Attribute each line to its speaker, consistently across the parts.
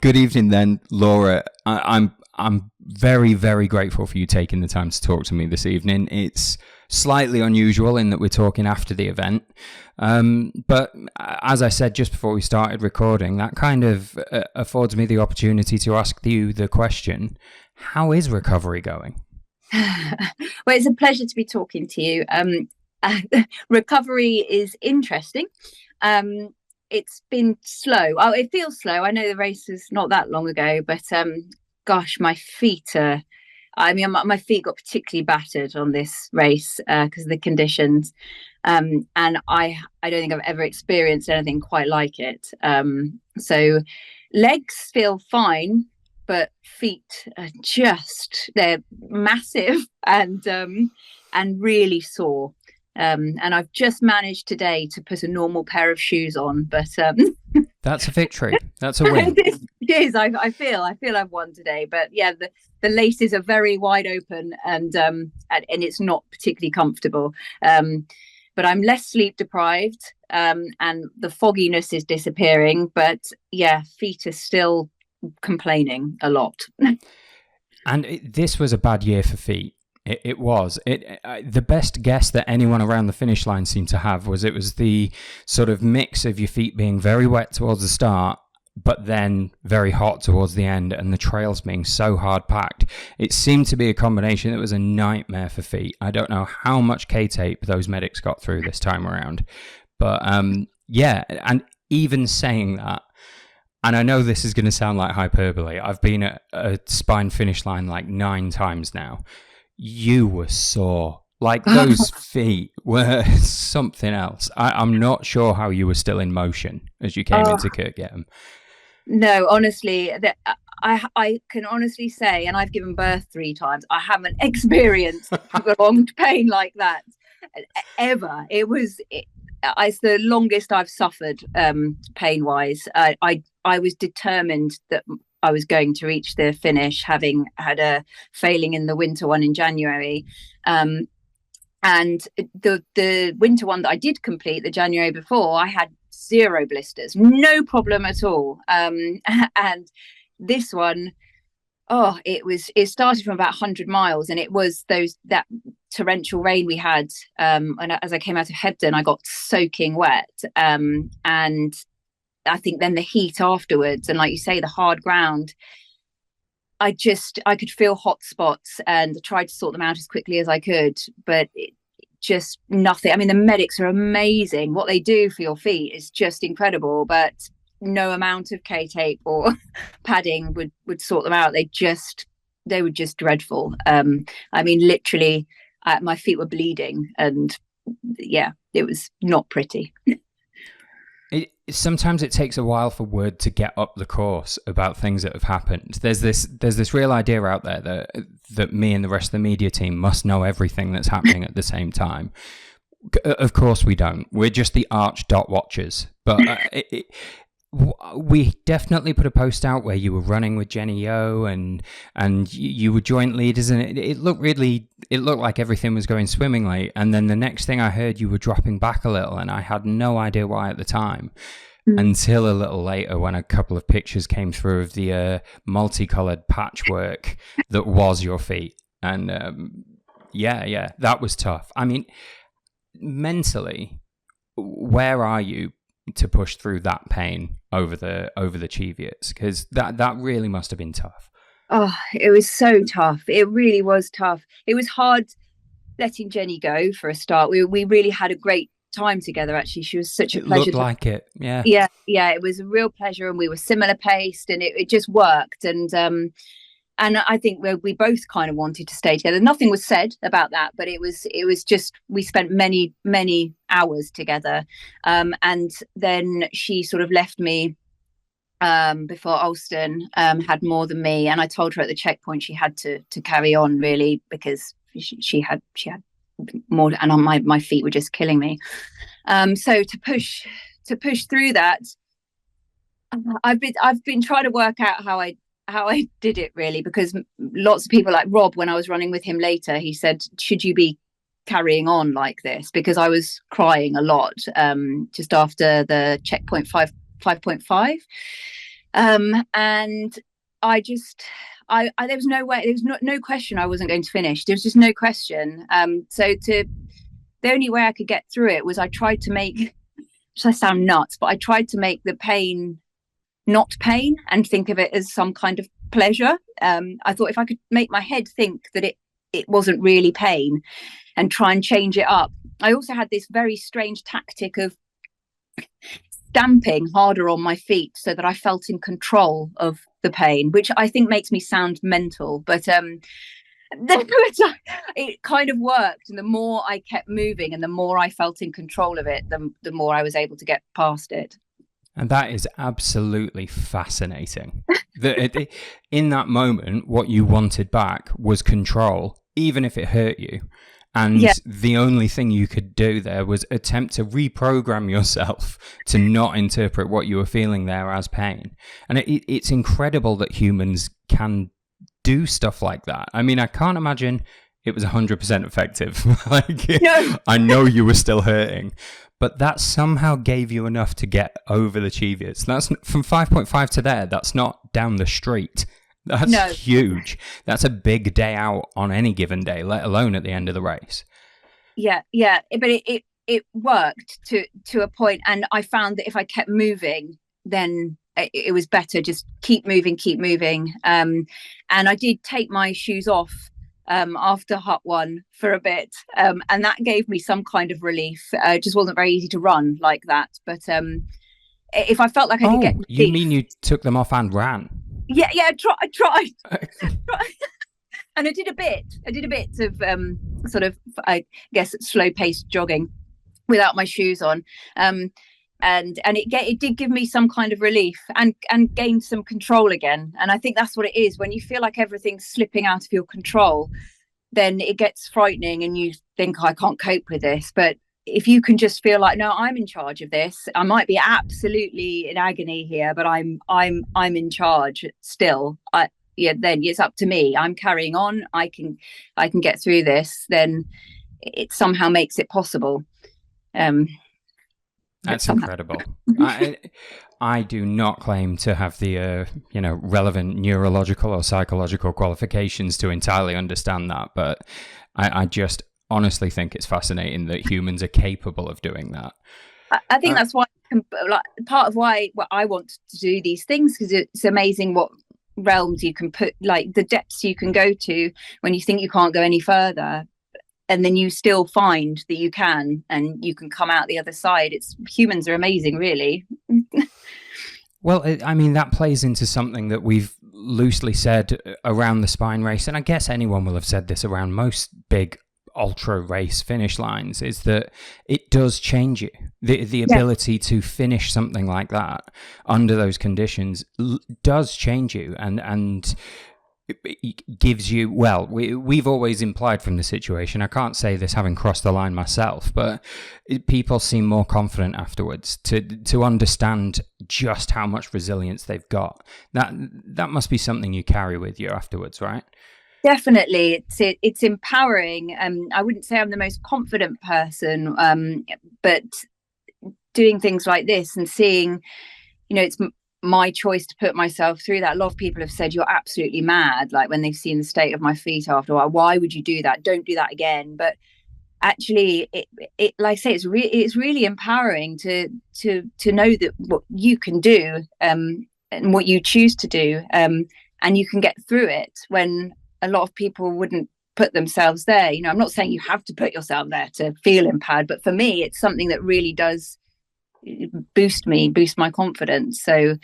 Speaker 1: Good evening then, Laura. I'm very, very grateful for you taking the time to talk to me this evening. It's slightly unusual in that we're talking after the event. But as I said just before we started recording, that kind of affords me the opportunity to ask you the question, how is recovery going?
Speaker 2: Well, it's a pleasure to be talking to you. Recovery is interesting. It's been slow. Oh, it feels slow. I know the race was not that long ago, but gosh, my feet are. I mean, my feet got particularly battered on this race because of the conditions, and I don't think I've ever experienced anything quite like it. So legs feel fine, but feet are they're massive and really sore. And I've just managed today to put a normal pair of shoes on, but
Speaker 1: that's a victory. That's a win.
Speaker 2: It is. I feel I've won today, but yeah, the laces are very wide open and it's not particularly comfortable. But I'm less sleep deprived, and the fogginess is disappearing. But yeah, feet are still complaining a lot.
Speaker 1: And this was a bad year for feet. It was. The best guess that anyone around the finish line seemed to have was it was the sort of mix of your feet being very wet towards the start, but then very hot towards the end, and the trails being so hard packed. It seemed to be a combination that was a nightmare for feet. I don't know how much K-tape those medics got through this time around. But yeah, and even saying that, and I know this is going to sound like hyperbole, I've been at a spine finish line like 9 times now. You were sore. Like, those feet were something else. I'm not sure how you were still in motion as you came into Kirk Yetholm.
Speaker 2: No, honestly, I can honestly say, and I've given birth 3 times, I haven't experienced prolonged pain like that ever. It's the longest I've suffered pain-wise. I was determined that I was going to reach the finish, having had a failing in the winter one in January. And the winter one that I did complete the January before, I had 0 blisters, no problem at all. And this one, it started from about 100 miles, and it was that torrential rain we had. And as I came out of Hebden, I got soaking wet. And I think then the heat afterwards, and like you say, the hard ground, I could feel hot spots, and I tried to sort them out as quickly as I could, but just nothing. I mean, the medics are amazing. What they do for your feet is just incredible, but no amount of K-tape or padding would sort them out. They were just dreadful. I mean, literally, my feet were bleeding, and yeah, it was not pretty.
Speaker 1: Sometimes it takes a while for word to get up the course about things that have happened. There's this real idea out there that me and the rest of the media team must know everything that's happening at the same time. Of course we don't. We're just the arch dot watchers. But we definitely put a post out where you were running with Jenny Yeo and you were joint leaders, and it looked like everything was going swimmingly. And then the next thing I heard, you were dropping back a little, and I had no idea why at the time. Until a little later, when a couple of pictures came through of the multicolored patchwork that was your feet. And yeah, that was tough. I mean, mentally, where are you to push through that pain over the Cheviots? Because that really must have been tough.
Speaker 2: Oh, it was so tough. It really was tough. It was hard letting Jenny go for a start. We really had a great time together, actually. She was such a pleasure.
Speaker 1: Looked like it. Yeah,
Speaker 2: it was a real pleasure, and we were similar paced, and it just worked. And I think we both kind of wanted to stay together. Nothing was said about that, but it was just, we spent many hours together. And then she sort of left me before Alston had more than me, and I told her at the checkpoint she had to carry on, really, because she had more, and my feet were just killing me. So to push through that, I've been trying to work out how I did it, really, because lots of people, like Rob, when I was running with him later, he said, should you be carrying on like this? Because I was crying a lot just after the checkpoint 5.5. And I just, there was no way, there was no question I wasn't going to finish. There was just no question. The only way I could get through it was I tried to make, I sound nuts, but I tried to make the pain not pain and think of it as some kind of pleasure. I thought if I could make my head think that it wasn't really pain and try and change it up. I also had this very strange tactic of stamping harder on my feet so that I felt in control of the pain, which I think makes me sound mental, but it kind of worked. And the more I kept moving and the more I felt in control of it, the more I was able to get past it.
Speaker 1: And that is absolutely fascinating. In that moment, what you wanted back was control, even if it hurt you. And the only thing you could do there was attempt to reprogram yourself to not interpret what you were feeling there as pain. And it's incredible that humans can do stuff like that. I mean, I can't imagine it was 100% effective. No. I know you were still hurting, but that somehow gave you enough to get over the Cheviot. That's from 5.5 to there. That's not down the street. That's huge. That's a big day out on any given day, let alone at the end of the race.
Speaker 2: Yeah, but it worked to a point, and I found that if I kept moving, then it was better. Just keep moving. And I did take my shoes off after Hut 1 for a bit, and that gave me some kind of relief. It just wasn't very easy to run like that, but if I felt like I could get relief,
Speaker 1: you mean you took them off and ran?
Speaker 2: Yeah, I tried. And I did a bit of sort of, I guess, slow-paced jogging without my shoes on, and it did give me some kind of relief and gained some control again. And I think that's what it is. When you feel like everything's slipping out of your control, then it gets frightening and you think, I can't cope with this. But if you can just feel like, no, I'm in charge of this. I might be absolutely in agony here, but I'm in charge still. Then it's up to me. I'm carrying on. I can get through this. Then it somehow makes it possible.
Speaker 1: That's incredible. I do not claim to have the relevant neurological or psychological qualifications to entirely understand that, but I just honestly think it's fascinating that humans are capable of doing that.
Speaker 2: I think that's why, part of why I want to do these things, because it's amazing what realms you can put, like the depths you can go to when you think you can't go any further, and then you still find that you can, and you can come out the other side. Humans are amazing, really.
Speaker 1: Well, I mean, that plays into something that we've loosely said around the spine race, and I guess anyone will have said this around most big ultra race finish lines, is that it does change you. The ability to finish something like that under those conditions does change you, and it gives you, well, we've always implied from the situation, I can't say this having crossed the line myself, but people seem more confident afterwards to understand just how much resilience they've got. That must be something you carry with you afterwards, right?
Speaker 2: Definitely, it's empowering. I wouldn't say I'm the most confident person, but doing things like this and seeing, it's my choice to put myself through that. A lot of people have said, you're absolutely mad, like when they've seen the state of my feet after a while. Why would you do that? Don't do that again. But actually, it like I say, it's really empowering to know that what you can do, and what you choose to do, and you can get through it when a lot of people wouldn't put themselves there. I'm not saying you have to put yourself there to feel empowered, but for me, it's something that really does boost my confidence. So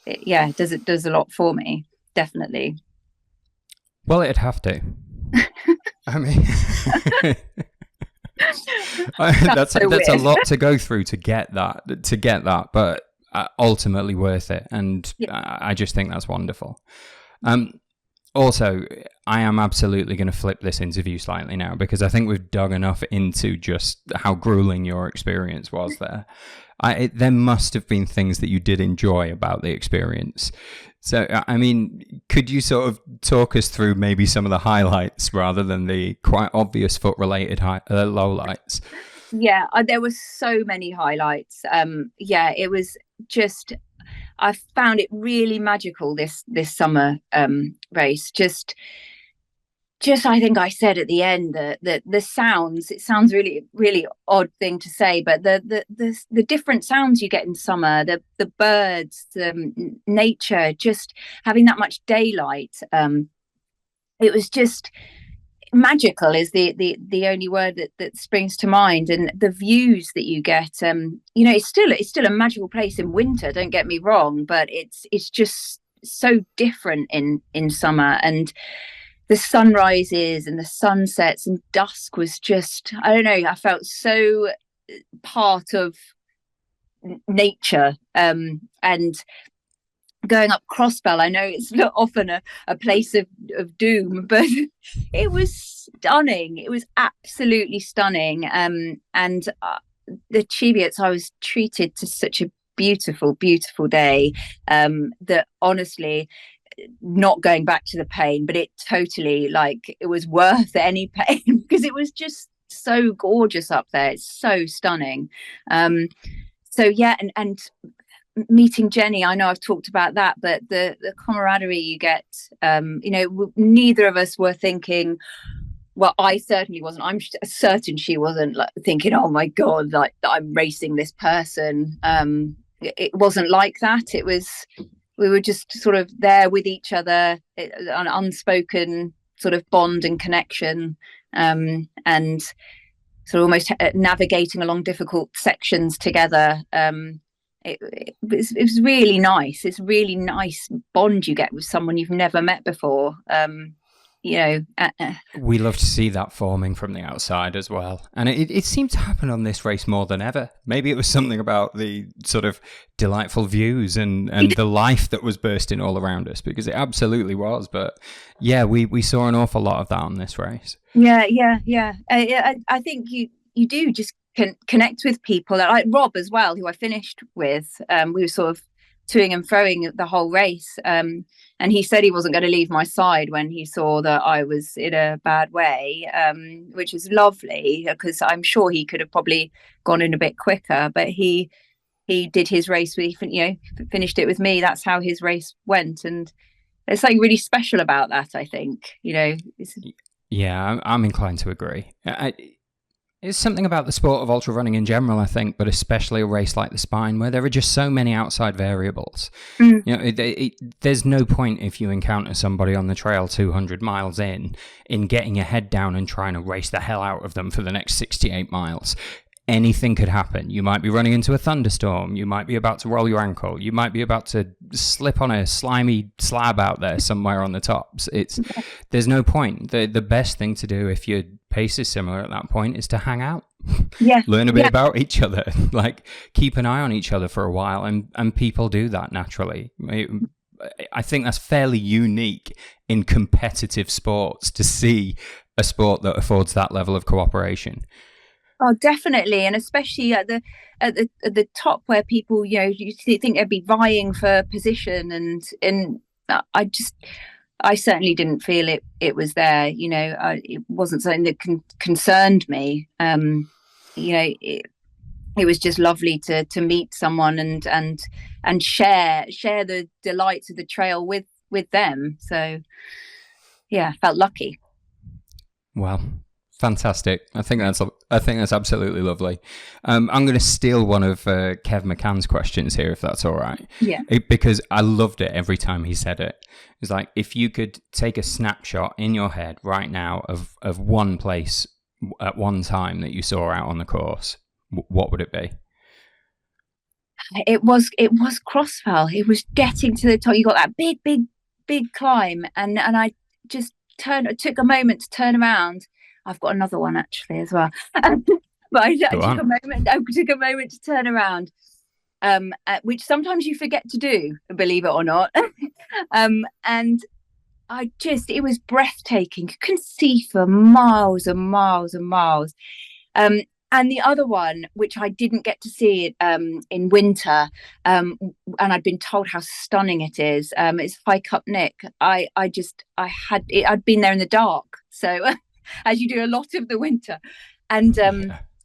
Speaker 2: it does a lot for me, definitely.
Speaker 1: Well, it'd have to. I mean, that's a lot to go through to get that, but ultimately worth it. And I just think that's wonderful. Also, I am absolutely going to flip this interview slightly now, because I think we've dug enough into just how grueling your experience was there. There must have been things that you did enjoy about the experience. So, I mean, could you sort of talk us through maybe some of the highlights rather than the quite obvious foot-related lowlights?
Speaker 2: Yeah, there were so many highlights. It was just, I found it really magical this summer race. Just I think I said at the end that the sounds, it sounds really really odd thing to say, but the different sounds you get in summer, the birds, the nature, just having that much daylight, it was just magical is the only word that springs to mind. And the views that you get, it's still a magical place in winter, don't get me wrong, but it's just so different in summer. And the sunrises and the sunsets and dusk was just, I don't know, I felt so part of nature. And going up Crossfell, I know it's not often a place of doom, but it was stunning. It was absolutely stunning. And the Cheviots, I was treated to such a beautiful, beautiful day, that honestly, not going back to the pain, but it totally, like, it was worth any pain because it was just so gorgeous up there. It's so stunning. So yeah, and meeting Jenny, I know I've talked about that, but the camaraderie you get, neither of us were thinking, well, I certainly wasn't, I'm certain she wasn't, like, thinking, oh my God, like, I'm racing this person. It wasn't like that. It was, we were just sort of there with each other, an unspoken sort of bond and connection, and sort of almost navigating along difficult sections together. It was really nice. It's a really nice bond you get with someone you've never met before.
Speaker 1: We love to see that forming from the outside as well. And it seemed to happen on this race more than ever. Maybe it was something about the sort of delightful views and the life that was bursting all around us, because it absolutely was. But yeah, we saw an awful lot of that on this race.
Speaker 2: Yeah. I think you do just connect with people, like Rob as well, who I finished with. We were sort of toing and froing the whole race, and he said he wasn't going to leave my side when he saw that I was in a bad way, which was lovely, because I'm sure he could have probably gone in a bit quicker, but he did his race with, finished it with me. That's how his race went, and there's something really special about that, I think.
Speaker 1: Yeah, I'm inclined to agree. It's something about the sport of ultra running in general, I think, but especially a race like the Spine, where there are just so many outside variables. There's no point, if you encounter somebody on the trail 200 miles in getting your head down and trying to race the hell out of them for the next 68 miles. Anything could happen. You might be running into a thunderstorm. You might be about to roll your ankle. You might be about to slip on a slimy slab out there somewhere on the tops. There's no point. The best thing to do if your pace is similar at that point is to hang out.
Speaker 2: Yeah.
Speaker 1: Learn a bit about each other. Like, keep an eye on each other for a while, and people do that naturally. I think that's fairly unique in competitive sports, to see a sport that affords that level of cooperation.
Speaker 2: Oh, definitely, and especially at the top, where people, you think they'd be vying for position, and I certainly didn't feel it was there. It wasn't something that concerned me. It was just lovely to meet someone and share the delights of the trail with them. So yeah, I felt lucky.
Speaker 1: Well, fantastic. I think that's absolutely lovely. I'm going to steal one of Kev McCann's questions here, if that's all right.
Speaker 2: Yeah.
Speaker 1: Because I loved it every time he said it. It's like, if you could take a snapshot in your head right now of one place at one time that you saw out on the course, what would it be?
Speaker 2: It was Crossfell. It was getting to the top. You got that big climb, and I just took a moment to turn around. I've got another one actually as well, but I took a moment to turn around, which sometimes you forget to do, believe it or not. And it was breathtaking. You can see for miles and miles and miles. And the other one, which I didn't get to see in winter, and I'd been told how stunning it is High Cup Nick. I'd been there in the dark, so as you do a lot of the winter, and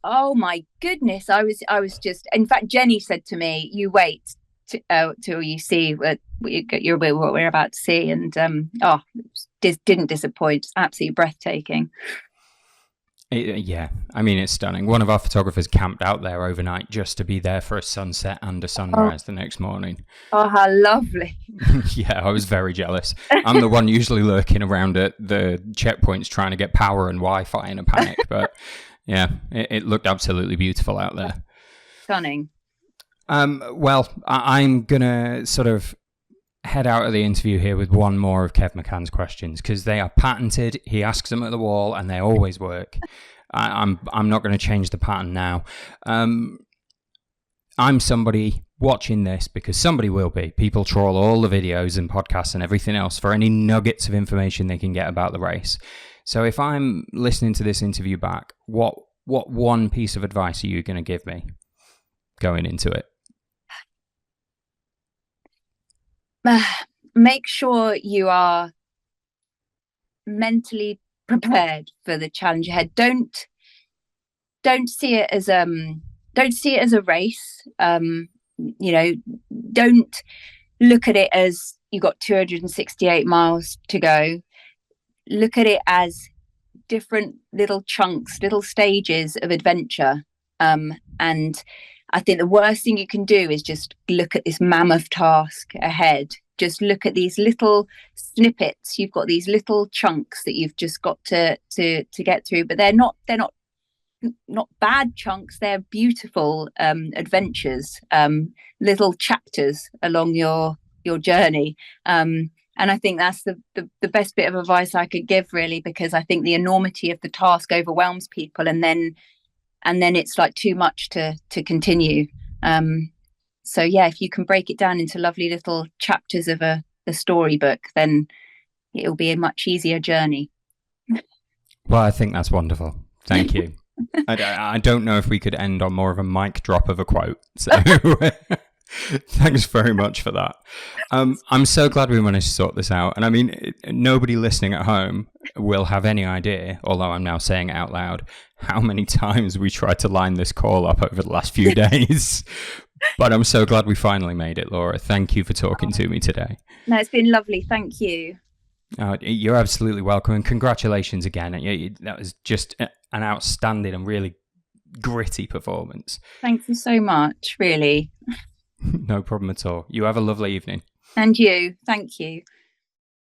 Speaker 2: oh my goodness, I was just. In fact, Jenny said to me, "You wait till you see what we're about to see, and didn't disappoint. It's absolutely breathtaking.
Speaker 1: Yeah, I mean, it's stunning. One of our photographers camped out there overnight just to be there for a sunset and a sunrise the next morning.
Speaker 2: Oh, how lovely.
Speaker 1: Yeah, I was very jealous. I'm the one usually lurking around at the checkpoints trying to get power and Wi-Fi in a panic. But yeah, it looked absolutely beautiful out there.
Speaker 2: Stunning.
Speaker 1: Well, I'm going to sort of head out of the interview here with one more of Kev McCann's questions, because they are patented. He asks them at the wall and they always work. I'm not going to change the pattern now. I'm somebody watching this because somebody will be. People trawl all the videos and podcasts and everything else for any nuggets of information they can get about the race. So if I'm listening to this interview back, what one piece of advice are you going to give me going into it?
Speaker 2: Make sure you are mentally prepared for the challenge ahead. Don't see it as a race. Don't look at it as you got 268 miles to go. Look at it as different little chunks, little stages of adventure. And I think the worst thing you can do is just look at this mammoth task ahead. Just look at these little snippets. You've got these little chunks that you've just got to get through, but they're not bad chunks. They're beautiful adventures, little chapters along your journey. And I think that's the best bit of advice I could give, really, because I think the enormity of the task overwhelms people, and then it's like too much to continue. So yeah, if you can break it down into lovely little chapters of a storybook, then it'll be a much easier journey.
Speaker 1: Well, I think that's wonderful. Thank you. I don't know if we could end on more of a mic drop of a quote. So thanks very much for that. I'm so glad we managed to sort this out. And I mean, nobody listening at home will have any idea, although I'm now saying it out loud, how many times we tried to line this call up over the last few days. But I'm so glad we finally made it, Laura. Thank you for talking to me today.
Speaker 2: No, it's been lovely. Thank you.
Speaker 1: You're absolutely welcome. And congratulations again. That was just an outstanding and really gritty performance.
Speaker 2: Thank you so much, really.
Speaker 1: No problem at all. You have a lovely evening.
Speaker 2: And you. Thank you.